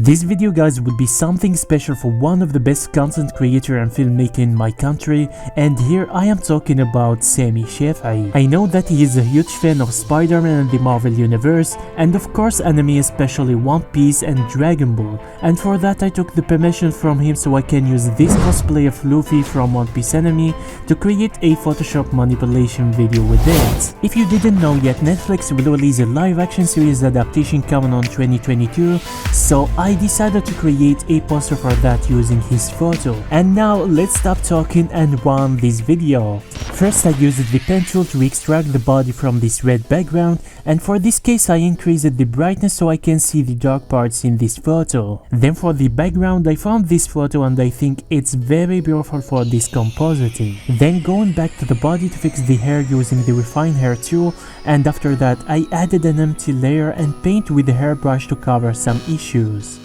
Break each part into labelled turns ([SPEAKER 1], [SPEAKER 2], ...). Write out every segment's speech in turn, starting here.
[SPEAKER 1] This video guys will be something special for one of the best content creator and filmmaker in my country, and here I am talking about SAMY CHAFFAI. I know that he is a huge fan of Spider-Man and the Marvel Universe, and of course anime, especially One Piece and Dragon Ball, and for that I took the permission from him so I can use this cosplay of Luffy from One Piece anime to create a Photoshop manipulation video with it. If you didn't know yet, Netflix will release a live action series adaptation coming on 2022, so I decided to create a poster for that using his photo. And now let's stop talking and run this video. First I used the pen tool to extract the body from this red background, and for this case I increased the brightness so I can see the dark parts in this photo. Then for the background I found this photo and I think it's very beautiful for this compositing. Then going back to the body to fix the hair using the refine hair tool, and after that I added an empty layer and paint with the hairbrush to cover some issues.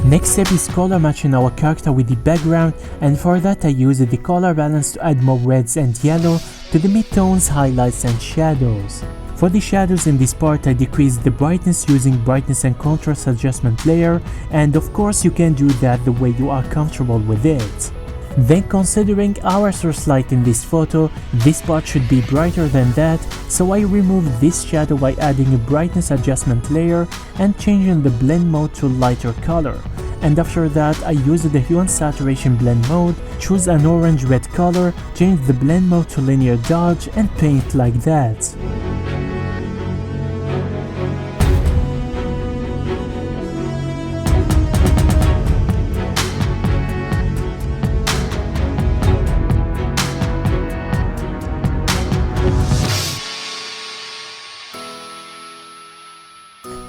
[SPEAKER 1] Next step is color matching our character with the background, and for that I used the color balance to add more reds and yellow to the midtones, highlights and shadows. For the shadows in this part I decreased the brightness using brightness and contrast adjustment layer, and of course you can do that the way you are comfortable with it. Then considering our source light in this photo, this part should be brighter than that, so I removed this shadow by adding a brightness adjustment layer and changing the blend mode to lighter color. And after that I used the hue and saturation blend mode, choose an orange red color, change the blend mode to linear dodge and paint like that.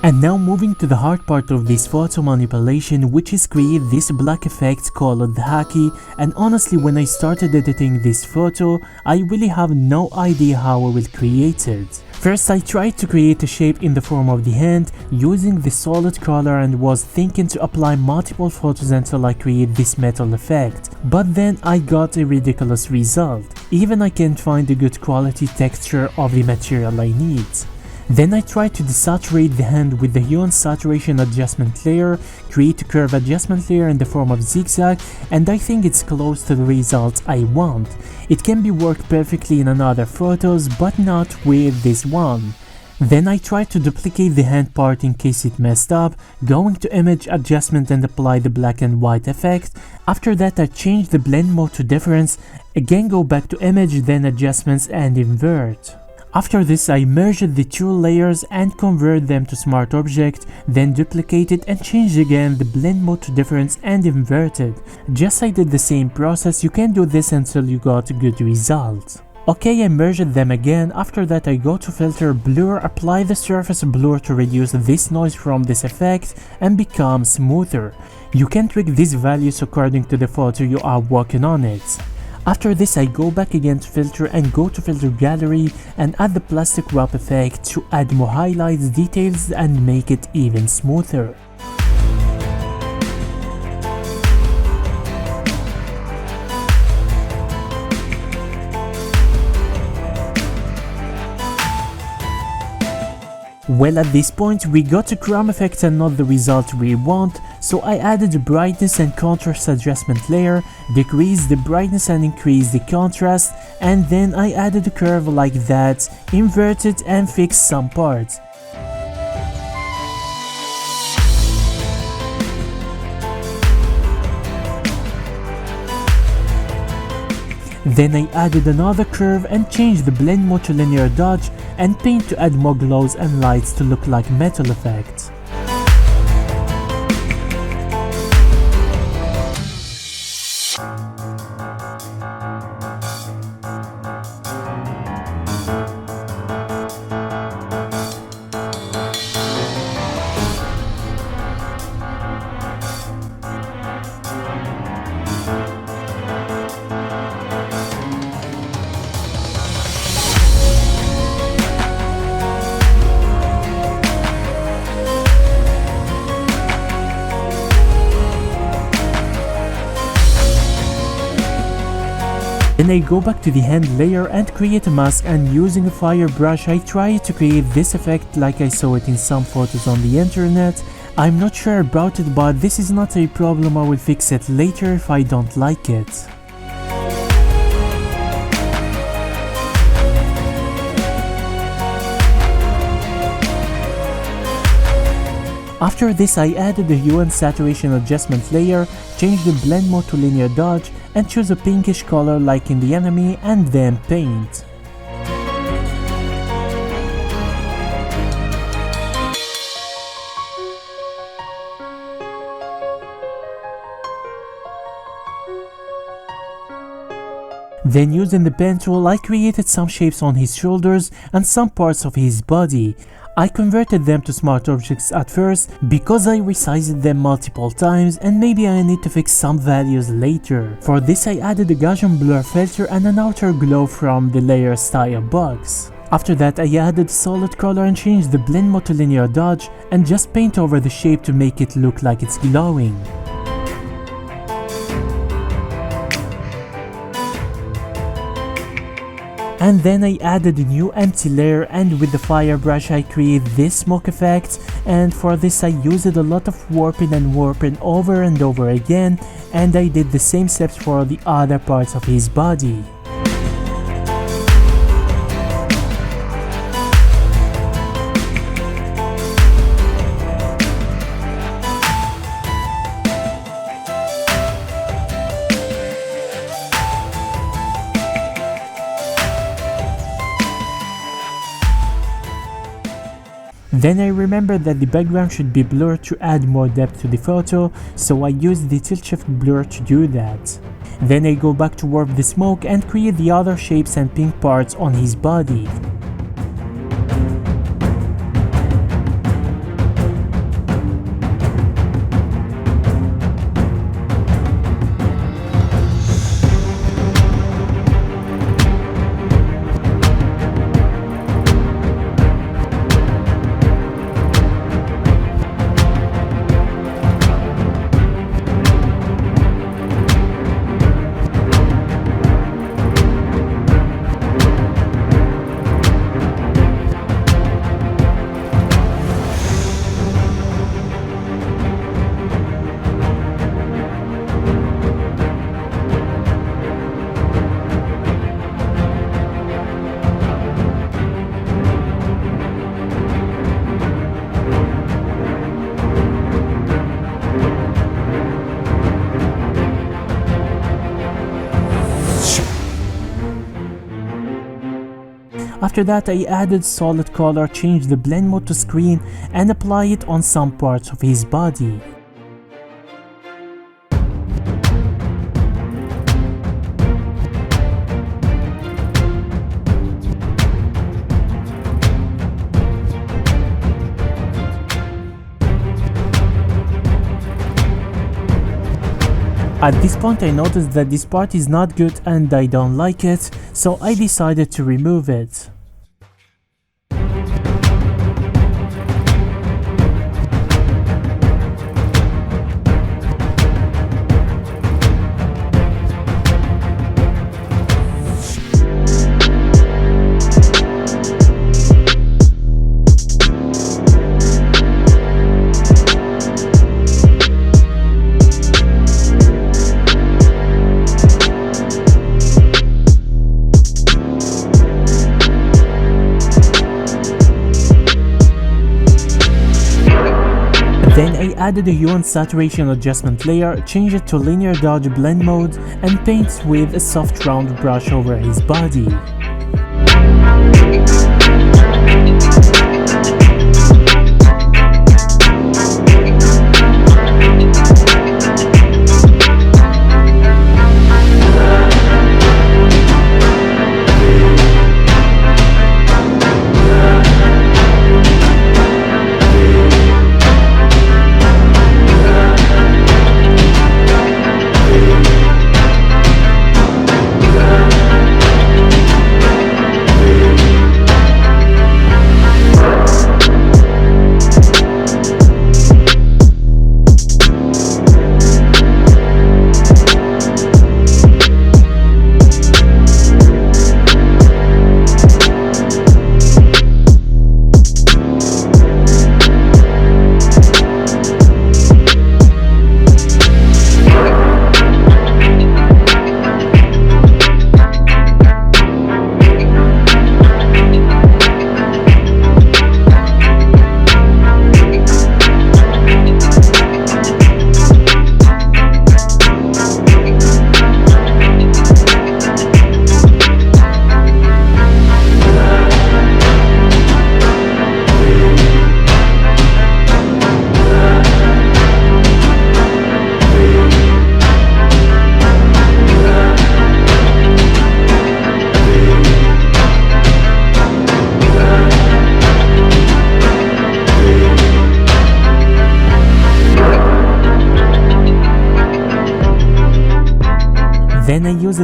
[SPEAKER 1] And now moving to the hard part of this photo manipulation, which is create this black effect called haki, and honestly when I started editing this photo, I really have no idea how I will create it. First I tried to create a shape in the form of the hand using the solid color and was thinking to apply multiple photos until I create this metal effect, but then I got a ridiculous result. Even I can't find a good quality texture of the material I need. Then I tried to desaturate the hand with the hue and saturation adjustment layer, create a curve adjustment layer in the form of zigzag, and I think it's close to the result I want. It can be worked perfectly in another photos, but not with this one. Then I tried to duplicate the hand part in case it messed up, going to image adjustment and apply the black and white effect. After that I changed the blend mode to difference, again go back to image, then adjustments and invert. After this I merged the two layers and converted them to smart object, then duplicated and changed again the blend mode to difference and inverted. Just I did the same process, you can do this until you got a good result. Okay, I merged them again. After that I go to filter, blur, apply the surface blur to reduce this noise from this effect and become smoother. You can tweak these values according to the photo you are working on it. After this I go back again to filter and go to filter gallery and add the plastic wrap effect to add more highlights, details and make it even smoother. Well, at this point we got a chrome effect and not the result we want, so I added a brightness and contrast adjustment layer, decreased the brightness and increased the contrast, and then I added a curve like that, inverted and fixed some parts. Then I added another curve and changed the blend mode to linear dodge and paint to add more glows and lights to look like metal effects. Then I go back to the hand layer and create a mask, and using a fire brush I try to create this effect like I saw it in some photos on the internet. I'm not sure about it, but this is not a problem, I will fix it later if I don't like it. After this I added the hue and saturation adjustment layer, changed the blend mode to linear dodge, and choose a pinkish color like in the enemy, and then paint. Then using the pen tool I created some shapes on his shoulders and some parts of his body. I converted them to smart objects at first because I resized them multiple times and maybe I need to fix some values later. For this I added a Gaussian blur filter and an outer glow from the layer style box. After that I added solid color and changed the blend mode to linear dodge and just paint over the shape to make it look like it's glowing. And then I added a new empty layer, and with the fire brush I create this smoke effect, and for this I used a lot of warping over and over again, and I did the same steps for the other parts of his body. Then I remembered that the background should be blurred to add more depth to the photo, so I used the tilt shift blur to do that. Then I go back to warp the smoke and create the other shapes and pink parts on his body. After that I added solid color, changed the blend mode to screen and apply it on some parts of his body. At this point I noticed that this part is not good and I don't like it, so I decided to remove it. Then I added a hue and saturation adjustment layer, changed it to linear dodge blend mode and paint with a soft round brush over his body.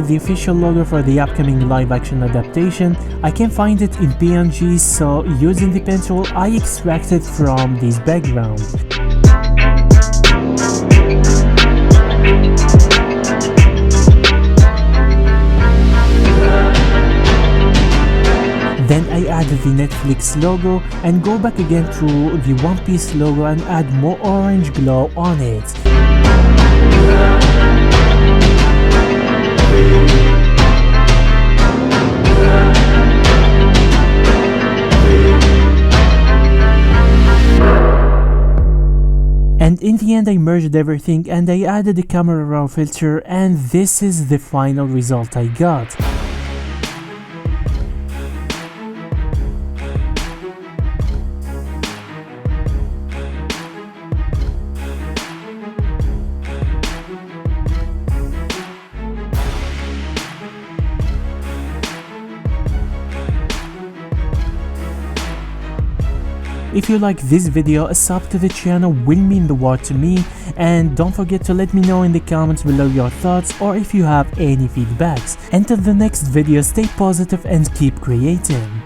[SPEAKER 1] the official logo for the upcoming live action adaptation. I can find it in PNG, so using the pen tool I extracted from this background. Then I add the Netflix logo and go back again to the One Piece logo and add more orange glow on it. And in the end I merged everything and I added the camera raw filter, and this is the final result I got. If you like this video, a sub to the channel will mean the world to me, and don't forget to let me know in the comments below your thoughts or if you have any feedbacks. Until the next video, stay positive and keep creating.